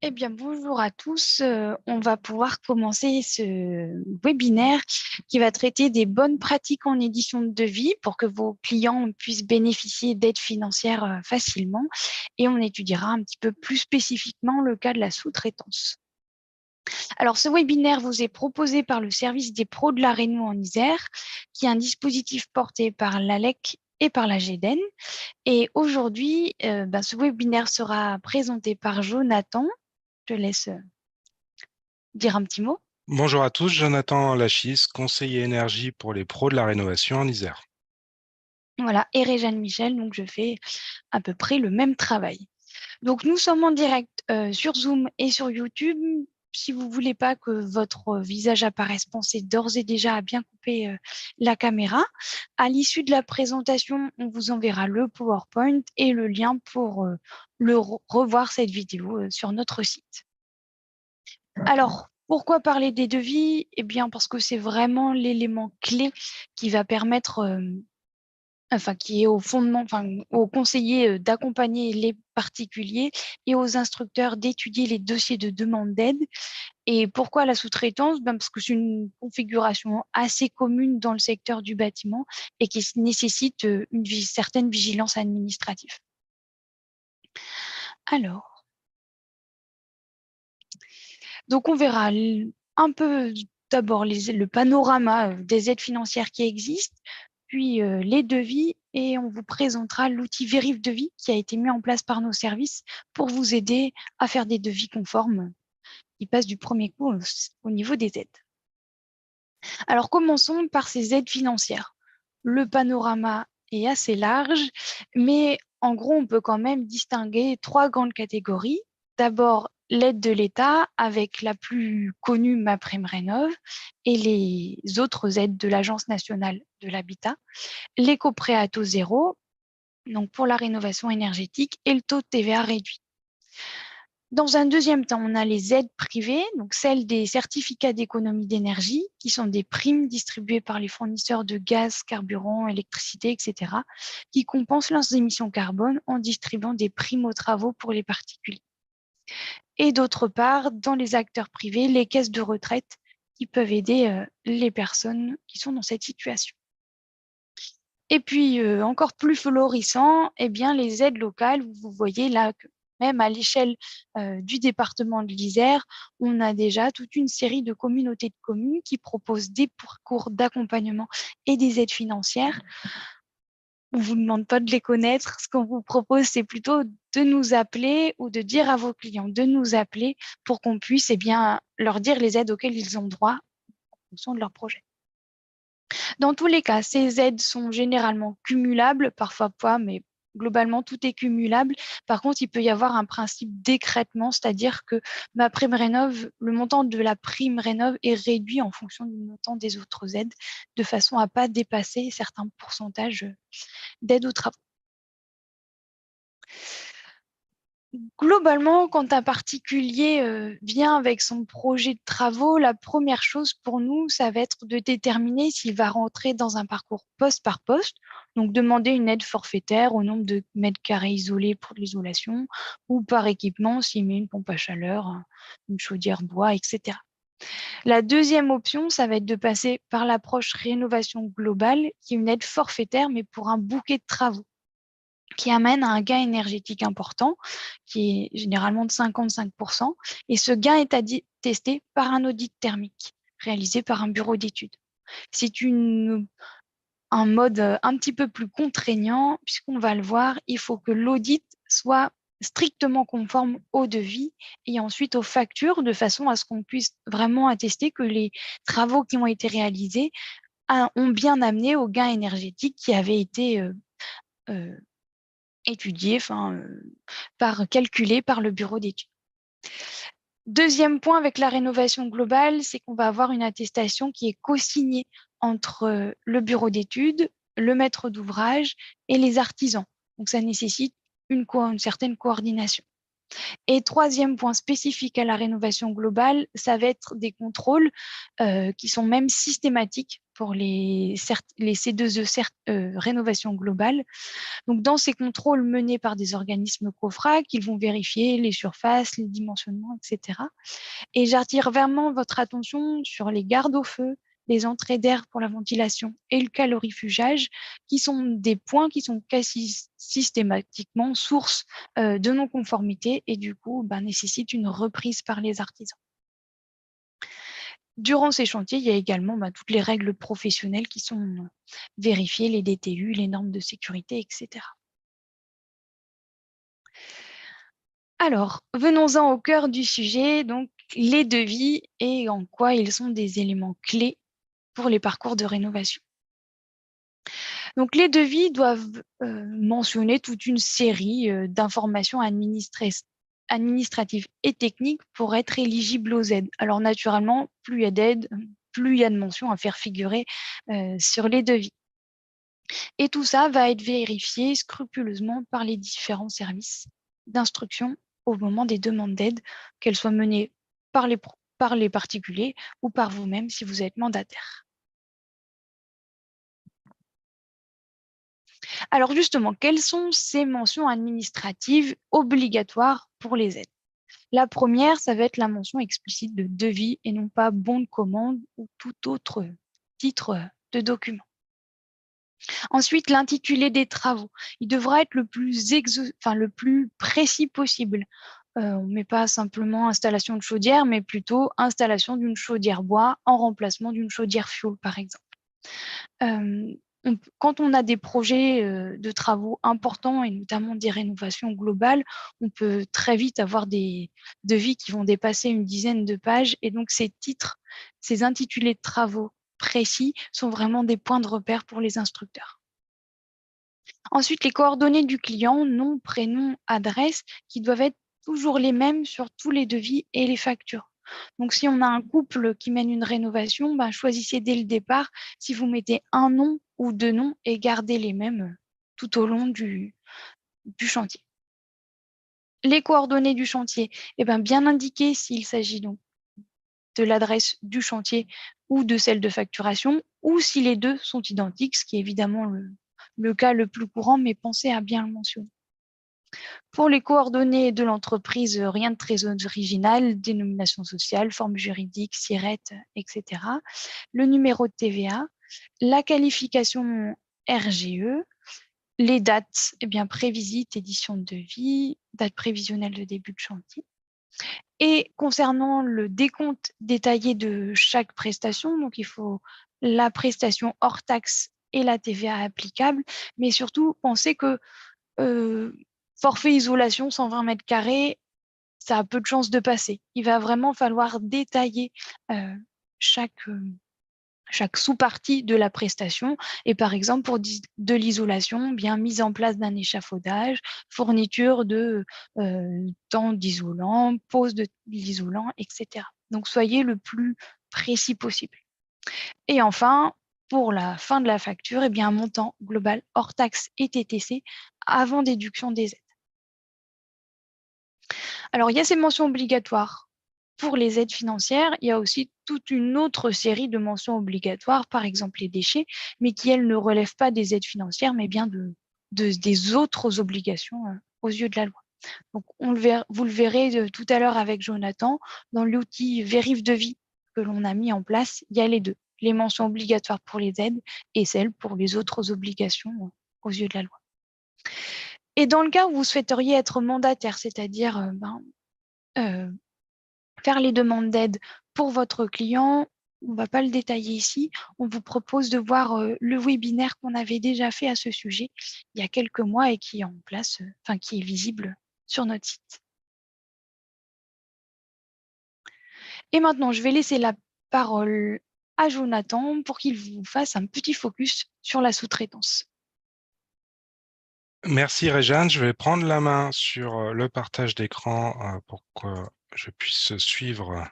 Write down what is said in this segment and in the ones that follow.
Eh bien, bonjour à tous. On va pouvoir commencer ce webinaire qui va traiter des bonnes pratiques en édition de devis pour que vos clients puissent bénéficier d'aides financières facilement. Et on étudiera un petit peu plus spécifiquement le cas de la sous-traitance. Alors, ce webinaire vous est proposé par le service des pros de la Réno en Isère, qui est un dispositif porté par l'ALEC et par la GEDEN. Et aujourd'hui, ce webinaire sera présenté par Jonathan. Je te laisse dire un petit mot. Bonjour à tous, Jonathan Lachis, conseiller énergie pour les pros de la rénovation en Isère. Voilà, et Réjeanne Michel, donc je fais à peu près le même travail. Donc nous sommes en direct sur Zoom et sur YouTube. Si vous ne voulez pas que votre visage apparaisse, pensez d'ores et déjà à bien couper la caméra. À l'issue de la présentation, on vous enverra le PowerPoint et le lien pour revoir cette vidéo sur notre site. Alors, pourquoi parler des devis? Eh bien, parce que c'est vraiment l'élément clé qui va permettre, qui est au fondement, aux conseillers d'accompagner les particuliers et aux instructeurs d'étudier les dossiers de demande d'aide. Et pourquoi la sous-traitance? Parce que c'est une configuration assez commune dans le secteur du bâtiment et qui nécessite une certaine vigilance administrative. Alors, donc on verra un peu d'abord le panorama des aides financières qui existent, puis les devis, et on vous présentera l'outil Vérif Devis qui a été mis en place par nos services pour vous aider à faire des devis conformes qui passent du premier coup au niveau des aides. Alors commençons par ces aides financières. Le panorama est assez large, mais en gros, on peut quand même distinguer trois grandes catégories. D'abord, l'aide de l'État avec la plus connue MaPrimeRénov' et les autres aides de l'Agence nationale de l'habitat, l'éco-prêt à taux zéro, donc pour la rénovation énergétique, et le taux de TVA réduit. Dans un deuxième temps, on a les aides privées, donc celles des certificats d'économie d'énergie, qui sont des primes distribuées par les fournisseurs de gaz, carburant, électricité, etc., qui compensent leurs émissions carbone en distribuant des primes aux travaux pour les particuliers. Et d'autre part, dans les acteurs privés, les caisses de retraite qui peuvent aider les personnes qui sont dans cette situation. Et puis, encore plus florissant, eh bien, les aides locales, vous voyez là que même à l'échelle du département de l'Isère, on a déjà toute une série de communautés de communes qui proposent des parcours d'accompagnement et des aides financières. On ne vous demande pas de les connaître. Ce qu'on vous propose, c'est plutôt de nous appeler ou de dire à vos clients de nous appeler pour qu'on puisse leur dire les aides auxquelles ils ont droit en fonction de leur projet. Dans tous les cas, ces aides sont généralement cumulables, parfois pas, mais globalement, tout est cumulable. Par contre, il peut y avoir un principe d'écrêtement, c'est-à-dire que le montant de la prime rénov est réduit en fonction du montant des autres aides, de façon à ne pas dépasser certains pourcentages d'aide aux travaux. Globalement, quand un particulier vient avec son projet de travaux, la première chose pour nous, ça va être de déterminer s'il va rentrer dans un parcours poste par poste, donc demander une aide forfaitaire au nombre de mètres carrés isolés pour l'isolation, ou par équipement s'il met une pompe à chaleur, une chaudière bois, etc. La deuxième option, ça va être de passer par l'approche rénovation globale, qui est une aide forfaitaire, mais pour un bouquet de travaux, qui amène à un gain énergétique important, qui est généralement de 55%. Et ce gain est attesté par un audit thermique réalisé par un bureau d'études. C'est un mode un petit peu plus contraignant, puisqu'on va le voir, il faut que l'audit soit strictement conforme au devis et ensuite aux factures, de façon à ce qu'on puisse vraiment attester que les travaux qui ont été réalisés ont bien amené au gain énergétique qui avait été étudié, calculé par le bureau d'études. Deuxième point avec la rénovation globale, c'est qu'on va avoir une attestation qui est co-signée entre le bureau d'études, le maître d'ouvrage et les artisans. Donc, ça nécessite une certaine coordination. Et troisième point spécifique à la rénovation globale, ça va être des contrôles qui sont même systématiques pour les C2E rénovation globale. Donc, dans ces contrôles menés par des organismes COFRAC, ils vont vérifier les surfaces, les dimensionnements, etc. Et j'attire vraiment votre attention sur les gardes au feu, les entrées d'air pour la ventilation et le calorifugage, qui sont des points qui sont quasi systématiquement source de non-conformité et du coup nécessitent une reprise par les artisans. Durant ces chantiers, il y a également toutes les règles professionnelles qui sont vérifiées, les DTU, les normes de sécurité, etc. Alors, venons-en au cœur du sujet, donc les devis et en quoi ils sont des éléments clés pour les parcours de rénovation. Donc, les devis doivent mentionner toute une série d'informations administratives et techniques pour être éligibles aux aides. Alors, naturellement, plus il y a d'aides, plus il y a de mentions à faire figurer sur les devis. Et tout ça va être vérifié scrupuleusement par les différents services d'instruction au moment des demandes d'aide, qu'elles soient menées par les particuliers ou par vous-même si vous êtes mandataire. Alors justement, quelles sont ces mentions administratives obligatoires pour les aides? La première, ça va être la mention explicite de devis et non pas bon de commande ou tout autre titre de document. Ensuite, l'intitulé des travaux. Il devra être le plus précis possible. On ne met pas simplement installation de chaudière, mais plutôt installation d'une chaudière bois en remplacement d'une chaudière fioul, par exemple. Quand on a des projets de travaux importants et notamment des rénovations globales, on peut très vite avoir des devis qui vont dépasser une dizaine de pages. Et donc, ces titres, ces intitulés de travaux précis sont vraiment des points de repère pour les instructeurs. Ensuite, les coordonnées du client, nom, prénom, adresse, qui doivent être toujours les mêmes sur tous les devis et les factures. Donc, si on a un couple qui mène une rénovation, choisissez dès le départ si vous mettez un nom ou deux noms et gardez les mêmes tout au long du chantier. Les coordonnées du chantier, bien indiquer s'il s'agit donc de l'adresse du chantier ou de celle de facturation, ou si les deux sont identiques, ce qui est évidemment le cas le plus courant, mais pensez à bien le mentionner. Pour les coordonnées de l'entreprise, rien de très original, dénomination sociale, forme juridique, SIRET, etc. Le numéro de TVA, la qualification RGE, les dates, prévisite, édition de devis, date prévisionnelle de début de chantier. Et concernant le décompte détaillé de chaque prestation, donc il faut la prestation hors taxe et la TVA applicable, mais surtout pensez que forfait isolation 120 mètres carrés, ça a peu de chances de passer. Il va vraiment falloir détailler chaque sous-partie de la prestation. Et par exemple, pour de l'isolation, bien mise en place d'un échafaudage, fourniture de temps d'isolant, pose de l'isolant, etc. Donc, soyez le plus précis possible. Et enfin, pour la fin de la facture, un montant global hors taxe et TTC avant déduction des aides. Alors, il y a ces mentions obligatoires pour les aides financières. Il y a aussi toute une autre série de mentions obligatoires, par exemple les déchets, mais qui, elles, ne relèvent pas des aides financières, mais bien des autres obligations aux yeux de la loi. Donc, vous le verrez tout à l'heure avec Jonathan, dans l'outil Vérif Devis que l'on a mis en place, il y a les deux, les mentions obligatoires pour les aides et celles pour les autres obligations aux yeux de la loi. Et dans le cas où vous souhaiteriez être mandataire, c'est-à-dire faire les demandes d'aide pour votre client, on ne va pas le détailler ici. On vous propose de voir le webinaire qu'on avait déjà fait à ce sujet il y a quelques mois et qui est en place, qui est visible sur notre site. Et maintenant, je vais laisser la parole à Jonathan pour qu'il vous fasse un petit focus sur la sous-traitance. Merci Réjeanne, je vais prendre la main sur le partage d'écran pour que je puisse suivre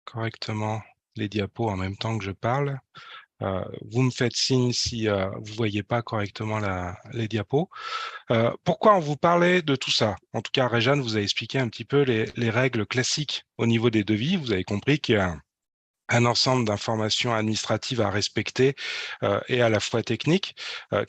correctement les diapos en même temps que je parle. Vous me faites signe si vous voyez pas correctement les diapos. Pourquoi on vous parlait de tout ça? En tout cas, Réjeanne vous a expliqué un petit peu les règles classiques au niveau des devis. Vous avez compris qu'il y a un ensemble d'informations administratives à respecter et à la fois techniques.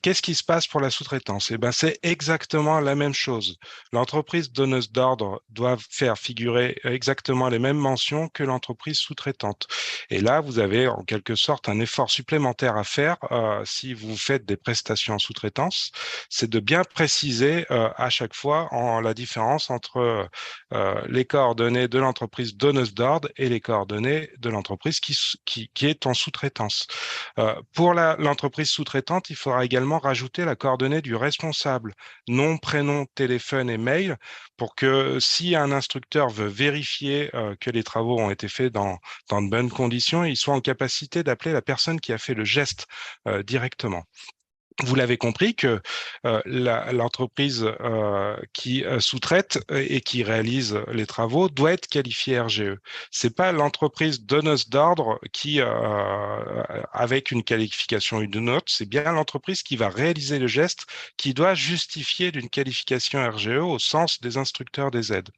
Qu'est-ce qui se passe pour la sous-traitance? Eh ben, c'est exactement la même chose. L'entreprise donneuse d'ordre doit faire figurer exactement les mêmes mentions que l'entreprise sous-traitante. Et là, vous avez en quelque sorte un effort supplémentaire à faire si vous faites des prestations en sous-traitance, c'est de bien préciser à chaque fois la différence entre les coordonnées de l'entreprise donneuse d'ordre et les coordonnées de l'entreprise qui est en sous-traitance. Pour l'entreprise sous-traitante, il faudra également rajouter la coordonnée du responsable, nom, prénom, téléphone et mail, pour que si un instructeur veut vérifier que les travaux ont été faits dans de bonnes conditions, il soit en capacité d'appeler la personne qui a fait le geste directement. Vous l'avez compris que l'entreprise qui sous-traite et qui réalise les travaux doit être qualifiée RGE. C'est pas l'entreprise donneuse d'ordre qui, avec une qualification ou une autre, c'est bien l'entreprise qui va réaliser le geste qui doit justifier d'une qualification RGE au sens des instructeurs des aides.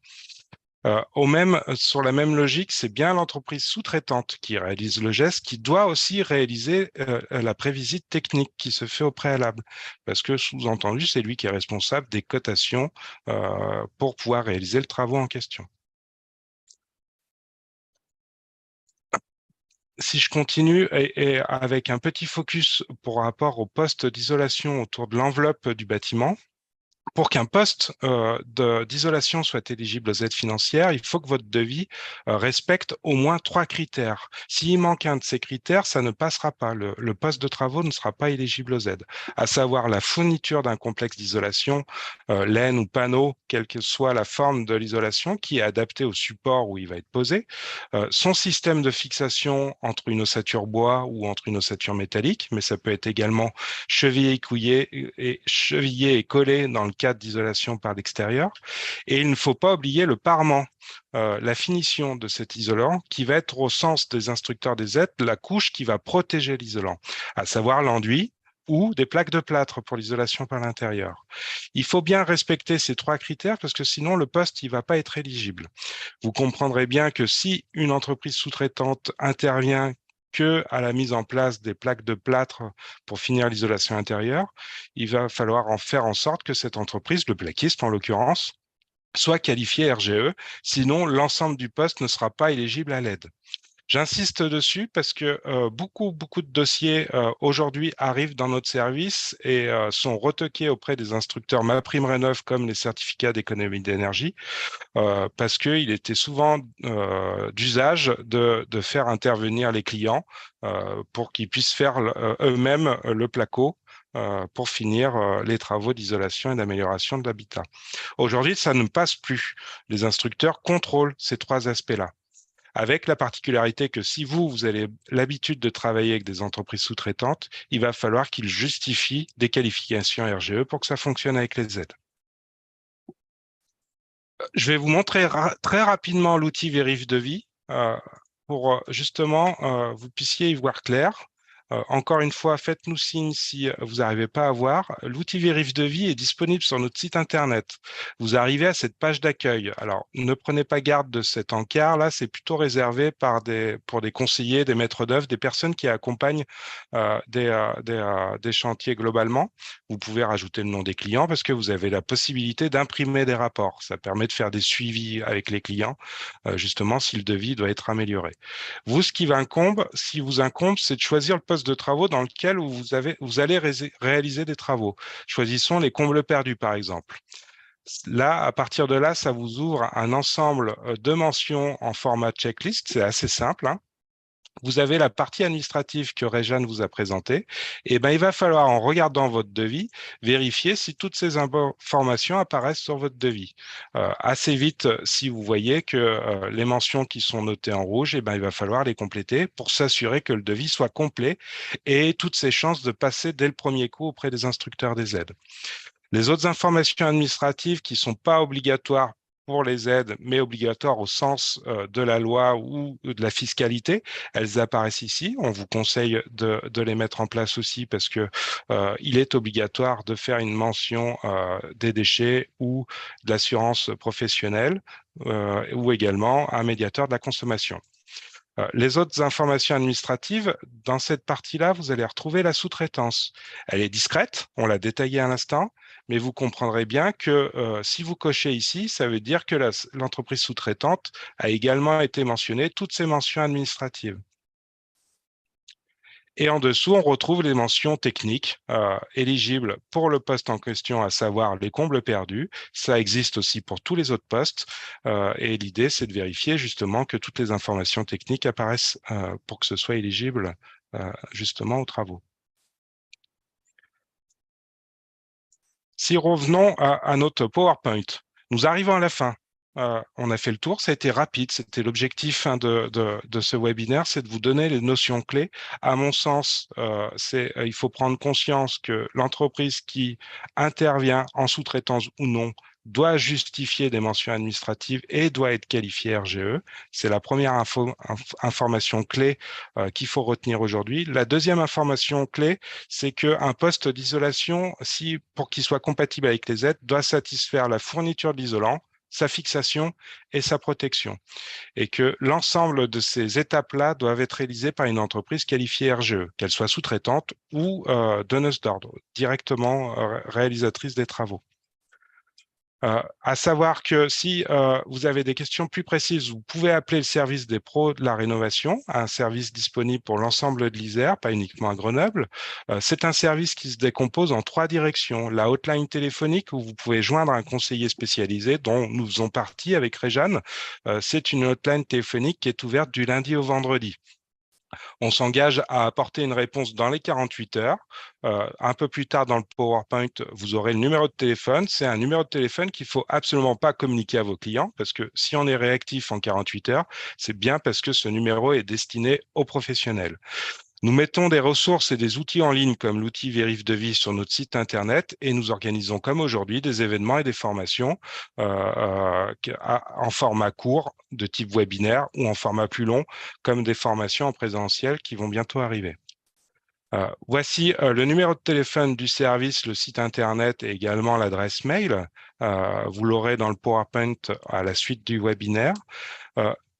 Sur la même logique, c'est bien l'entreprise sous-traitante qui réalise le geste qui doit aussi réaliser la prévisite technique qui se fait au préalable. Parce que, sous-entendu, c'est lui qui est responsable des cotations pour pouvoir réaliser le travaux en question. Si je continue et avec un petit focus pour rapport au poste d'isolation autour de l'enveloppe du bâtiment, pour qu'un poste d'isolation soit éligible aux aides financières, il faut que votre devis respecte au moins 3 critères. S'il manque un de ces critères, ça ne passera pas. Le poste de travaux ne sera pas éligible aux aides, à savoir la fourniture d'un complexe d'isolation, laine ou panneau, quelle que soit la forme de l'isolation, qui est adaptée au support où il va être posé, son système de fixation entre une ossature bois ou entre une ossature métallique, mais ça peut être également chevillé et collé dans le cadre d'isolation par l'extérieur. Et il ne faut pas oublier le parement, la finition de cet isolant qui va être au sens des instructeurs des aides, la couche qui va protéger l'isolant, à savoir l'enduit ou des plaques de plâtre pour l'isolation par l'intérieur. Il faut bien respecter ces 3 critères parce que sinon le poste il va pas être éligible. Vous comprendrez bien que si une entreprise sous-traitante intervient que à la mise en place des plaques de plâtre pour finir l'isolation intérieure, il va falloir en faire en sorte que cette entreprise, le plaquiste en l'occurrence, soit qualifiée RGE, sinon l'ensemble du poste ne sera pas éligible à l'aide. J'insiste dessus parce que beaucoup de dossiers aujourd'hui arrivent dans notre service et sont retoqués auprès des instructeurs MaPrimeRénov' comme les certificats d'économie d'énergie parce qu'il était souvent d'usage de faire intervenir les clients pour qu'ils puissent faire eux-mêmes le placo pour finir les travaux d'isolation et d'amélioration de l'habitat. Aujourd'hui, ça ne passe plus. Les instructeurs contrôlent ces 3 aspects-là, avec la particularité que si vous avez l'habitude de travailler avec des entreprises sous-traitantes, il va falloir qu'ils justifient des qualifications RGE pour que ça fonctionne avec les aides. Je vais vous montrer très rapidement l'outil Vérif Devis pour justement vous puissiez y voir clair. Encore une fois, faites-nous signe si vous n'arrivez pas à voir. L'outil Vérif Devis est disponible sur notre site Internet. Vous arrivez à cette page d'accueil. Alors, ne prenez pas garde de cet encart. Là, c'est plutôt réservé pour des conseillers, des maîtres d'œuvre, des personnes qui accompagnent des chantiers globalement. Vous pouvez rajouter le nom des clients parce que vous avez la possibilité d'imprimer des rapports. Ça permet de faire des suivis avec les clients, justement, si le devis doit être amélioré. Vous, ce qui vous incombe, c'est de choisir le poste de travaux dans lequel vous allez réaliser des travaux. Choisissons les combles perdus, par exemple. Là, à partir de là, ça vous ouvre un ensemble de mentions en format checklist. C'est assez simple, hein. Vous avez la partie administrative que Réjeanne vous a présentée. Et ben, il va falloir, en regardant votre devis, vérifier si toutes ces informations apparaissent sur votre devis. Assez vite, si vous voyez que les mentions qui sont notées en rouge, et ben, il va falloir les compléter pour s'assurer que le devis soit complet et toutes ses chances de passer dès le premier coup auprès des instructeurs des aides. Les autres informations administratives qui ne sont pas obligatoires pour les aides, mais obligatoires au sens de la loi ou de la fiscalité. Elles apparaissent ici. On vous conseille de les mettre en place aussi parce que il est obligatoire de faire une mention des déchets ou de l'assurance professionnelle ou également un médiateur de la consommation. Les autres informations administratives, dans cette partie-là, vous allez retrouver la sous-traitance. Elle est discrète, on l'a détaillé à l'instant, mais vous comprendrez bien que si vous cochez ici, ça veut dire que l'entreprise sous-traitante a également été mentionnée, toutes ces mentions administratives. Et en dessous, on retrouve les mentions techniques éligibles pour le poste en question, à savoir les combles perdus. Ça existe aussi pour tous les autres postes. Et l'idée, c'est de vérifier justement que toutes les informations techniques apparaissent pour que ce soit éligible justement aux travaux. Si revenons à notre PowerPoint, nous arrivons à la fin. On a fait le tour, ça a été rapide, c'était l'objectif de ce webinaire, c'est de vous donner les notions clés. À mon sens, il faut prendre conscience que l'entreprise qui intervient en sous-traitance ou non doit justifier des mentions administratives et doit être qualifiée RGE. C'est la première information clé qu'il faut retenir aujourd'hui. La deuxième information clé, c'est qu'un poste d'isolation, pour qu'il soit compatible avec les aides, doit satisfaire la fourniture de l'isolant, sa fixation et sa protection. Et que l'ensemble de ces étapes-là doivent être réalisées par une entreprise qualifiée RGE, qu'elle soit sous-traitante ou donneuse d'ordre, directement réalisatrice des travaux. À savoir que si vous avez des questions plus précises, vous pouvez appeler le service des pros de la rénovation, un service disponible pour l'ensemble de l'Isère, pas uniquement à Grenoble. C'est un service qui se décompose en 3 directions. La hotline téléphonique où vous pouvez joindre un conseiller spécialisé dont nous faisons partie avec Réjeanne. C'est une hotline téléphonique qui est ouverte du lundi au vendredi. On s'engage à apporter une réponse dans les 48 heures. Un peu plus tard dans le PowerPoint, vous aurez le numéro de téléphone. C'est un numéro de téléphone qu'il ne faut absolument pas communiquer à vos clients parce que si on est réactif en 48 heures, c'est bien parce que ce numéro est destiné aux professionnels. Nous mettons des ressources et des outils en ligne comme l'outil Vérif Devis sur notre site Internet et nous organisons comme aujourd'hui des événements et des formations en format court de type webinaire ou en format plus long comme des formations en présentiel qui vont bientôt arriver. Voici le numéro de téléphone du service, le site Internet et également l'adresse mail. Vous l'aurez dans le PowerPoint à la suite du webinaire.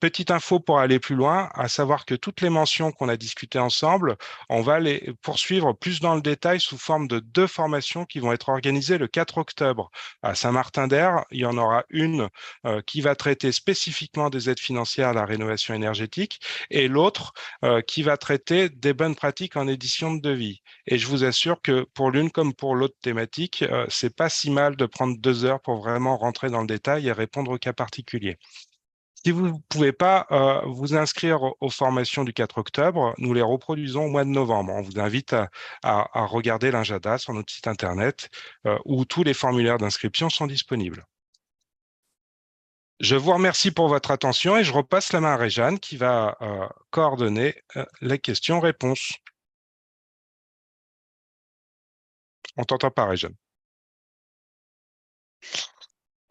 Petite info pour aller plus loin, à savoir que toutes les mentions qu'on a discutées ensemble, on va les poursuivre plus dans le détail sous forme de 2 formations qui vont être organisées le 4 octobre. À Saint-Martin-d'Air, il y en aura une qui va traiter spécifiquement des aides financières à la rénovation énergétique et l'autre qui va traiter des bonnes pratiques en édition de devis. Et je vous assure que pour l'une comme pour l'autre thématique, c'est pas si mal de prendre 2 heures pour vraiment rentrer dans le détail et répondre aux cas particuliers. Si vous ne pouvez pas vous inscrire aux formations du 4 octobre, nous les reproduisons au mois de novembre. On vous invite à regarder l'agenda sur notre site Internet où tous les formulaires d'inscription sont disponibles. Je vous remercie pour votre attention et je repasse la main à Réjeanne qui va coordonner les questions-réponses. On t'entend pas, Réjeanne.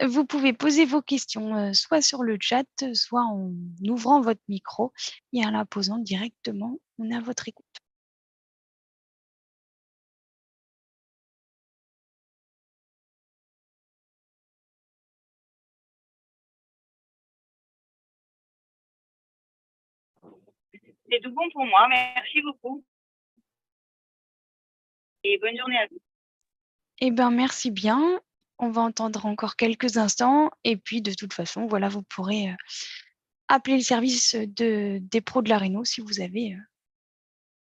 Vous pouvez poser vos questions soit sur le chat, soit en ouvrant votre micro et en la posant directement. On est à votre écoute. C'est tout bon pour moi. Merci beaucoup. Et bonne journée à tous. Eh bien, merci bien. On va entendre encore quelques instants. Et puis, de toute façon, voilà, vous pourrez appeler le service des pros de la réno si vous avez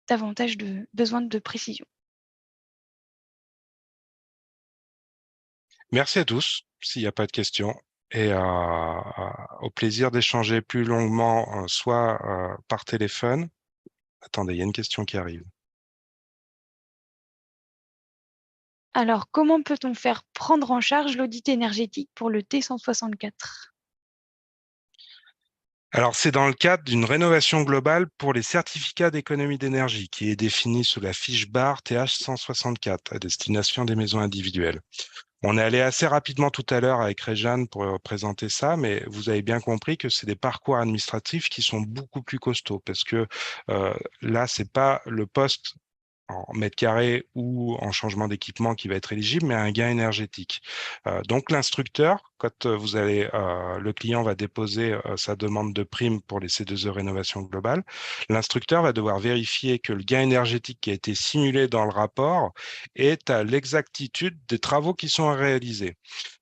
davantage besoin de précision. Merci à tous, s'il n'y a pas de questions. Et au plaisir d'échanger plus longuement, soit par téléphone. Attendez, il y a une question qui arrive. Alors, comment peut-on faire prendre en charge l'audit énergétique pour le T164 ? Alors, c'est dans le cadre d'une rénovation globale pour les certificats d'économie d'énergie qui est définie sous la fiche barre TH164 à destination des maisons individuelles. On est allé assez rapidement tout à l'heure avec Réjeanne pour présenter ça, mais vous avez bien compris que c'est des parcours administratifs qui sont beaucoup plus costauds parce que là, c'est pas le poste en mètres carrés ou en changement d'équipement qui va être éligible, mais un gain énergétique. Donc l'instructeur, quand le client va déposer sa demande de prime pour les C2E rénovation globale, l'instructeur va devoir vérifier que le gain énergétique qui a été simulé dans le rapport est à l'exactitude des travaux qui sont réalisés.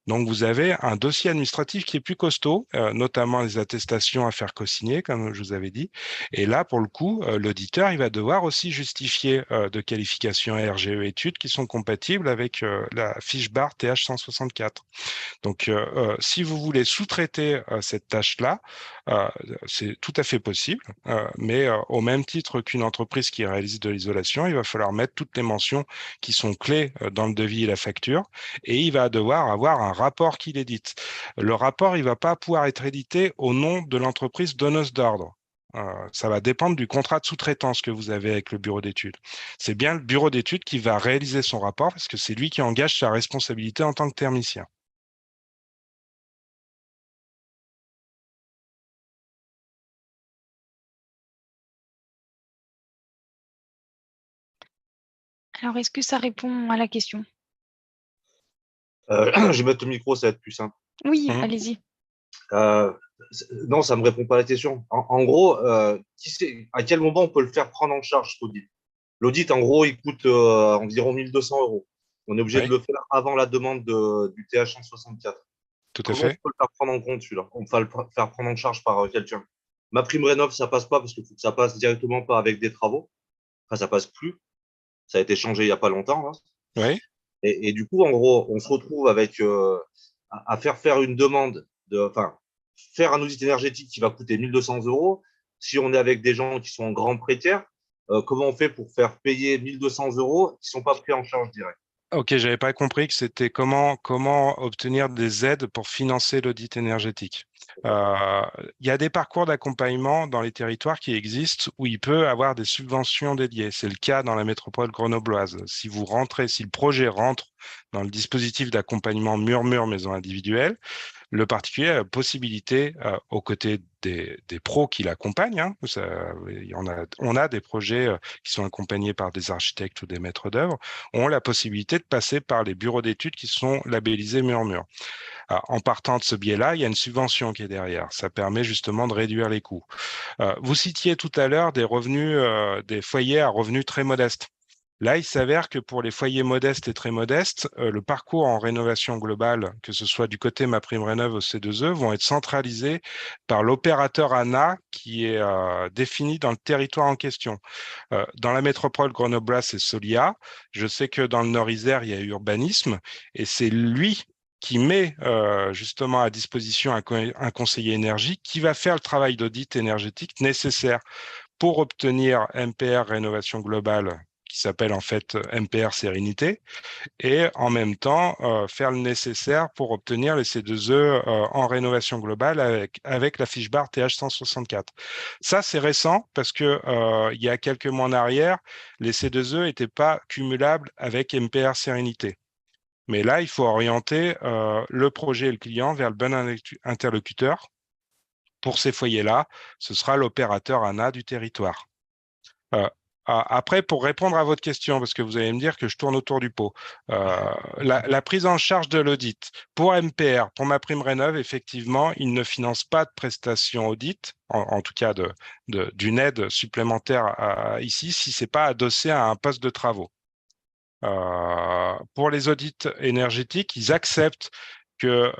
Donc, vous avez un dossier administratif qui est plus costaud, notamment les attestations à faire co-signer, comme je vous avais dit. Et là, pour le coup, l'auditeur, il va devoir aussi justifier de qualifications RGE études qui sont compatibles avec la fiche barre TH 164. Donc, si vous voulez sous-traiter cette tâche-là, c'est tout à fait possible, mais au même titre qu'une entreprise qui réalise de l'isolation, il va falloir mettre toutes les mentions qui sont clés dans le devis et la facture, et il va devoir avoir un rapport qu'il édite. Le rapport, il ne va pas pouvoir être édité au nom de l'entreprise donneuse d'ordre. Ça va dépendre du contrat de sous-traitance que vous avez avec le bureau d'études. C'est bien le bureau d'études qui va réaliser son rapport parce que c'est lui qui engage sa responsabilité en tant que thermicien. Alors, est-ce que ça répond à la question? Je vais mettre le micro, ça va être plus simple. Oui, allez-y. Non, ça ne me répond pas à la question. En gros, à quel moment on peut le faire prendre en charge, cet audit? L'audit, en gros, il coûte environ 1 200 €. On est obligé de Oui, le faire avant la demande du TH 164. tout à Comment on fait. peut le faire prendre en compte, celui-là? On peut le faire prendre en charge par quelqu'un. Ma prime rénov, ça passe pas parce qu'il faut que ça passe directement pas avec des travaux. Enfin, ça passe plus. Ça a été changé il n'y a pas longtemps, là. Oui. Et du coup, en gros, on se retrouve avec à faire une demande enfin, faire un audit énergétique qui va coûter 1 200 €. Si on est avec des gens qui sont en grand précaire, comment on fait pour faire payer 1 200 € qui ne sont pas pris en charge direct? Ok, j'avais pas compris que c'était comment obtenir des aides pour financer l'audit énergétique. Euh, Il y a des parcours d'accompagnement dans les territoires qui existent où il peut avoir des subventions dédiées. C'est le cas dans la métropole grenobloise. Si le projet rentre dans le dispositif d'accompagnement Murmure maison individuelle, le particulier a la possibilité, aux côtés des pros qui l'accompagnent, hein, on a des projets qui sont accompagnés par des architectes ou des maîtres d'œuvre, ont la possibilité de passer par les bureaux d'études qui sont labellisés Murmure. En partant de ce biais-là, il y a une subvention qui est derrière. Ça permet justement de réduire les coûts. Vous citiez tout à l'heure des revenus, des foyers à revenus très modestes. Là, il s'avère que pour les foyers modestes et très modestes, le parcours en rénovation globale, que ce soit du côté MaPrimeRénov' au C2E, vont être centralisés par l'opérateur ANA qui est défini dans le territoire en question. Dans la métropole grenobloise, c'est Solia. Je sais que dans le Nord-Isère, il y a Urbanisme et c'est lui qui met justement à disposition un conseiller énergie qui va faire le travail d'audit énergétique nécessaire pour obtenir MPR rénovation globale qui s'appelle en fait MPR Sérénité, et en même temps faire le nécessaire pour obtenir les C2E en rénovation globale avec la fiche barre TH 164. Ça, c'est récent parce que il y a quelques mois en arrière, les C2E n'étaient pas cumulables avec MPR Sérénité. Mais là, il faut orienter le projet et le client vers le bon interlocuteur. Pour ces foyers-là, ce sera l'opérateur ANA du territoire. Après, pour répondre à votre question, parce que vous allez me dire que je tourne autour du pot, la prise en charge de l'audit pour MPR, pour MaPrimeRénov', effectivement, il ne finance pas de prestations audit, en tout cas d'une aide supplémentaire ici, si c'est pas adossé à un poste de travaux. Pour les audits énergétiques, ils acceptent que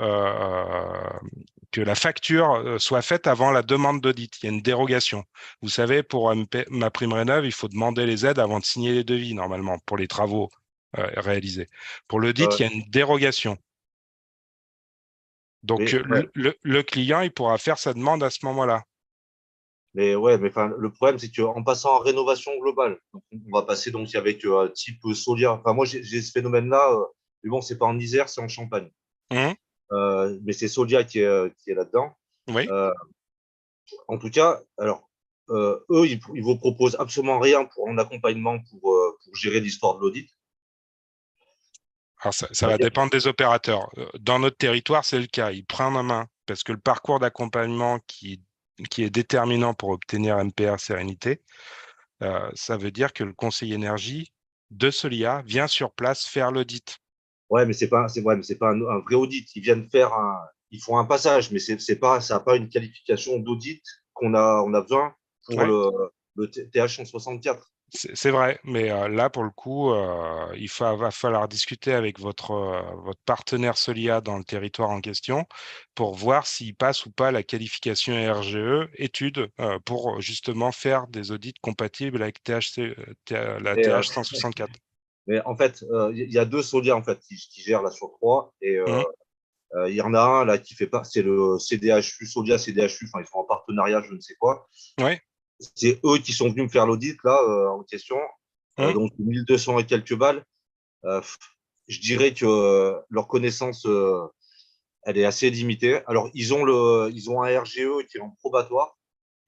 la facture soit faite avant la demande d'audit. Il y a une dérogation. Vous savez, pour MaPrimeRénov', il faut demander les aides avant de signer les devis, normalement, pour les travaux réalisés. Pour l'audit, il y a une dérogation. Donc, le client, il pourra faire sa demande à ce moment-là. Mais ouais, mais enfin, le problème, c'est qu'en passant en rénovation globale, donc on va passer donc avec type Solia. Enfin, moi, j'ai ce phénomène-là, mais bon, c'est pas en Isère, c'est en Champagne. Mais c'est Solia qui est là-dedans. Oui. En tout cas, alors, eux, ils vous proposent absolument rien pour un accompagnement pour gérer l'histoire de l'audit. Alors ça va dépendre des opérateurs. Dans notre territoire, c'est le cas. Ils prennent en main parce que le parcours d'accompagnement qui est déterminant pour obtenir MPR Sérénité, ça veut dire que le conseiller énergie de Solia vient sur place faire l'audit. Ouais, mais c'est pas un vrai audit. Ils font un passage, mais ça n'a pas une qualification d'audit on a besoin pour Ouais. le TH 164. C'est vrai, mais là, pour le coup, va falloir discuter avec votre partenaire Solia dans le territoire en question pour voir s'il passe ou pas la qualification RGE étude pour justement faire des audits compatibles avec la Et, TH 164. mais en fait, il y a deux Solia en fait, qui gèrent la sur 3. Et Mmh. il y en a un là qui fait pas, c'est le CDHU, Solia CDHU, enfin, ils sont en partenariat, je ne sais quoi. Ouais. C'est eux qui sont venus me faire l'audit là en question. Mmh. Donc 1200 et quelques balles. Euh, je dirais que leur connaissance, elle est assez limitée. Alors, ils ont un RGE qui est en probatoire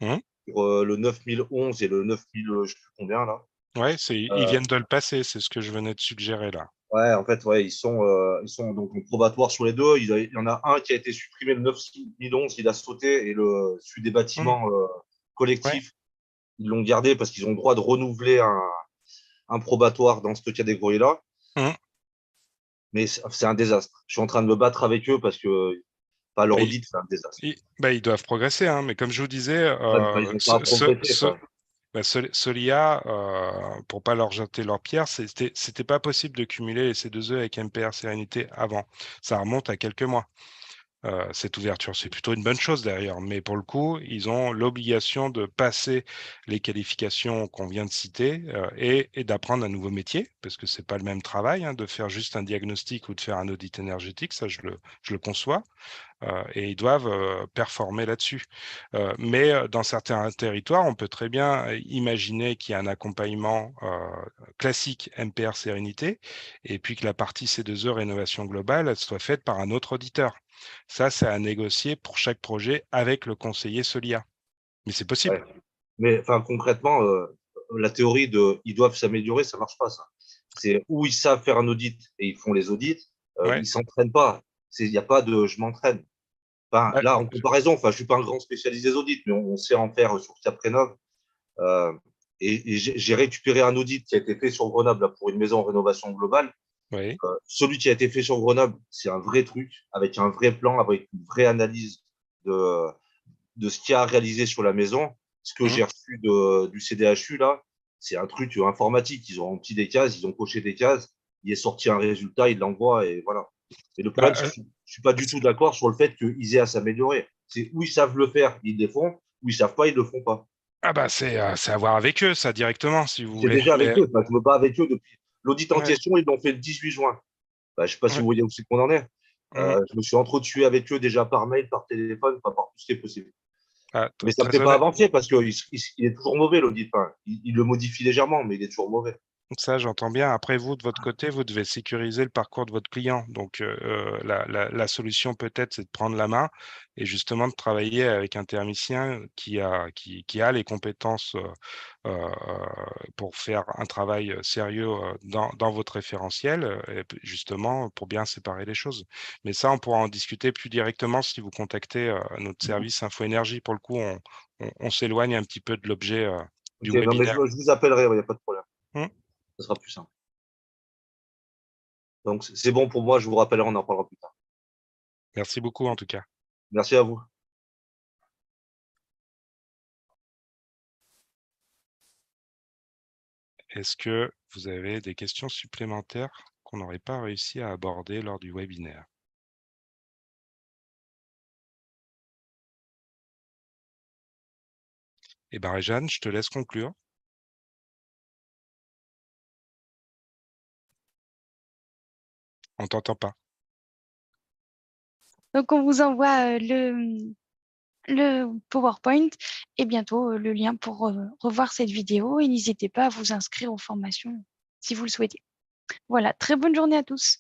Mmh. sur le 9011 et le 9000, je ne sais plus combien là. Ouais, ils Euh, viennent de le passer, c'est ce que je venais de suggérer là. ouais, en fait, ouais, ils sont donc en probatoire sur les deux. Il y en a un qui a été supprimé le 9011, il a sauté, et celui des Mmh. bâtiments Ouais. collectifs, ils l'ont gardé parce qu'ils ont le droit de renouveler un probatoire dans cette catégorie-là. Mmh. Mais c'est un désastre. Je suis en train de me battre avec eux parce que pas leur Bah, audit, c'est un désastre. ils doivent progresser, hein, mais comme je vous disais, Ouais, mais ils n'ont pas à progresser. Solia, pour pas leur jeter leur pierre, c'était pas possible de cumuler les C2E avec MPR Sérénité avant. Ça remonte à quelques mois. Cette ouverture, c'est plutôt une bonne chose d'ailleurs, mais pour le coup, ils ont l'obligation de passer les qualifications qu'on vient de citer et d'apprendre un nouveau métier, parce que c'est pas le même travail de faire juste un diagnostic ou de faire un audit énergétique, ça je le conçois. Et ils doivent performer là-dessus. Mais dans certains territoires, on peut très bien imaginer qu'il y a un accompagnement classique MPR Sérénité et puis que la partie C2E rénovation globale elle soit faite par un autre auditeur. Ça, c'est à négocier pour chaque projet avec le conseiller Solia. Mais c'est possible. Ouais. Mais enfin, concrètement, la théorie de ils doivent s'améliorer, ça marche pas, ça. C'est où ils savent faire un audit et ils font les audits, Ouais. ils s'entraînent pas. Il n'y a pas de je m'entraîne. Enfin, Bah, là, en comparaison, enfin, je suis pas un grand spécialiste des audits, mais on sait en faire sur Caprénov. Euh, et j'ai récupéré un audit qui a été fait sur Grenoble là, pour une maison en rénovation globale. oui. Celui qui a été fait sur Grenoble, c'est un vrai truc, avec un vrai plan, avec une vraie analyse de, de ce qu'il y a à réaliser sur la maison. Ce que Mmh. j'ai reçu du CDHU, là, c'est un truc informatique. Ils ont rempli des cases, ils ont coché des cases, il est sorti un résultat, ils l'envoient, et voilà. Et le Bah, problème, c'est que je ne suis pas du tout d'accord sur le fait qu'ils aient à s'améliorer. C'est où ils savent le faire, ils le font, où ils ne savent pas, ils ne le font pas. c'est à voir avec eux, ça, directement, si vous C'est voulez. déjà avec Mais eux. Enfin, je me bats avec eux depuis. L'audit en ouais, question, ils l'ont fait le 18 juin. Je ne sais pas si ouais. vous voyez où c'est qu'on en est. Mmh. Je me suis entretué avec eux déjà par mail, par téléphone, pas par tout ce qui est possible. Ah, Mais ça ne me très fait pas honnête. avancer parce qu'il il est toujours mauvais, l'audit. Enfin, il le modifie légèrement, mais il est toujours mauvais. Ça, j'entends bien. Après, vous, de votre côté, vous devez sécuriser le parcours de votre client. Donc, la solution peut-être, c'est de prendre la main et justement de travailler avec un thermicien qui a les compétences pour faire un travail sérieux dans votre référentiel, et justement pour bien séparer les choses. Mais ça, on pourra en discuter plus directement si vous contactez notre service Info Énergie. Pour le coup, on s'éloigne un petit peu de l'objet du Ok, non, mais webinaire. je vous appellerai, il n'y a pas de problème. Hmm. Ce sera plus simple. Donc, c'est bon pour moi, je vous rappellerai, on en parlera plus tard. Merci beaucoup en tout cas. Merci à vous. Est-ce que vous avez des questions supplémentaires qu'on n'aurait pas réussi à aborder lors du webinaire? Eh bien, Réjeanne, je te laisse conclure. On t'entend pas. Donc, on vous envoie le PowerPoint et bientôt le lien pour revoir cette vidéo. Et n'hésitez pas à vous inscrire aux formations si vous le souhaitez. Voilà, très bonne journée à tous.